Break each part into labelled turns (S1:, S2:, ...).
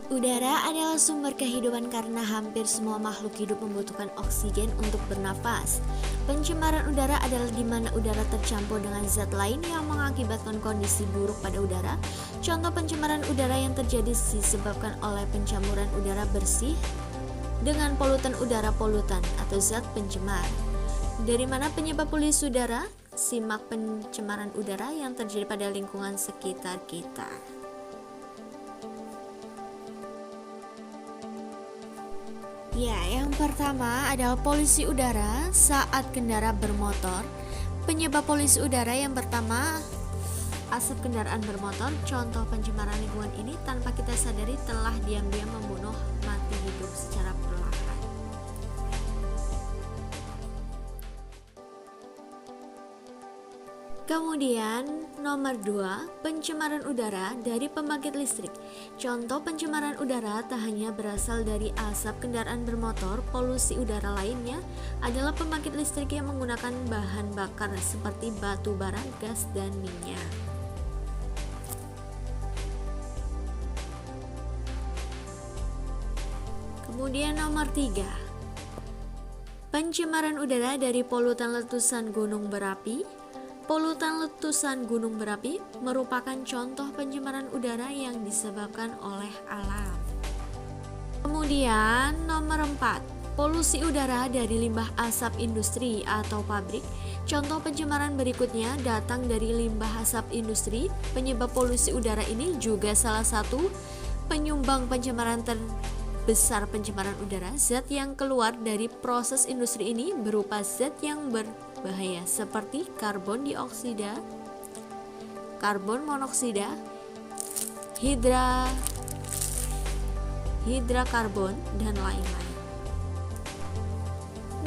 S1: Udara adalah sumber kehidupan karena hampir semua makhluk hidup membutuhkan oksigen untuk bernafas. Pencemaran udara adalah di mana udara tercampur dengan zat lain yang mengakibatkan kondisi buruk pada udara. Contoh pencemaran udara yang terjadi disebabkan oleh pencampuran udara bersih dengan polutan udara polutan atau zat pencemar. Dari mana penyebab polusi udara? Simak pencemaran udara yang terjadi pada lingkungan sekitar kita. Ya, yang pertama adalah polusi udara saat kendara bermotor. Penyebab polusi udara yang pertama, asap kendaraan bermotor. Contoh pencemaran lingkungan ini tanpa kita sadari telah diam-diam membunuh mati hidup secara perlahan. Kemudian nomor 2, pencemaran udara dari pembangkit listrik. Contoh pencemaran udara tak hanya berasal dari asap kendaraan bermotor, polusi udara lainnya adalah pembangkit listrik yang menggunakan bahan bakar seperti batu bara, gas, dan minyak. Kemudian nomor 3, pencemaran udara dari polutan letusan gunung berapi. Polutan letusan gunung berapi merupakan contoh pencemaran udara yang disebabkan oleh alam. Kemudian nomor 4, polusi udara dari limbah asap industri atau pabrik. Contoh pencemaran berikutnya datang dari limbah asap industri. Penyebab polusi udara ini juga salah satu penyumbang pencemaran terbesar pencemaran udara. Zat yang keluar dari proses industri ini berupa zat yang berbahaya seperti karbon dioksida, karbon monoksida, hidrakarbon, dan lain-lain.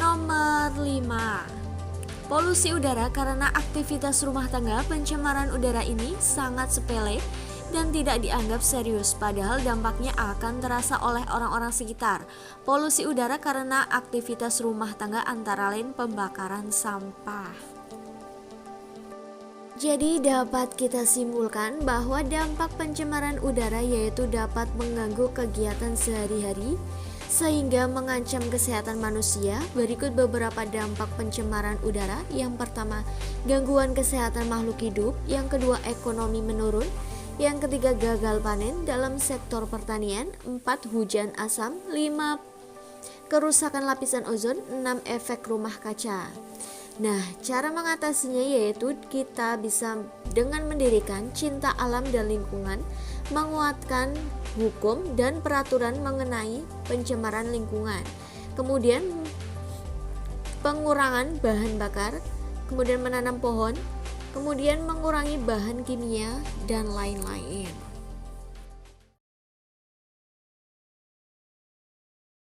S1: Nomor 5, polusi udara karena aktivitas rumah tangga. Pencemaran udara ini sangat sepele dan tidak dianggap serius, padahal dampaknya akan terasa oleh orang-orang sekitar. Polusi udara karena aktivitas rumah tangga antara lain pembakaran sampah. Jadi dapat kita simpulkan bahwa dampak pencemaran udara yaitu dapat mengganggu kegiatan sehari-hari sehingga mengancam kesehatan manusia. Berikut beberapa dampak pencemaran udara. Yang pertama, gangguan kesehatan makhluk hidup. Yang kedua, ekonomi menurun. Yang ketiga, gagal panen dalam sektor pertanian. 4, hujan asam. 5, kerusakan lapisan ozon. 6, efek rumah kaca. Nah, cara mengatasinya yaitu kita bisa dengan mendirikan cinta alam dan lingkungan, menguatkan hukum dan peraturan mengenai pencemaran lingkungan, kemudian pengurangan bahan bakar, kemudian menanam pohon, kemudian mengurangi bahan kimia, dan lain-lain.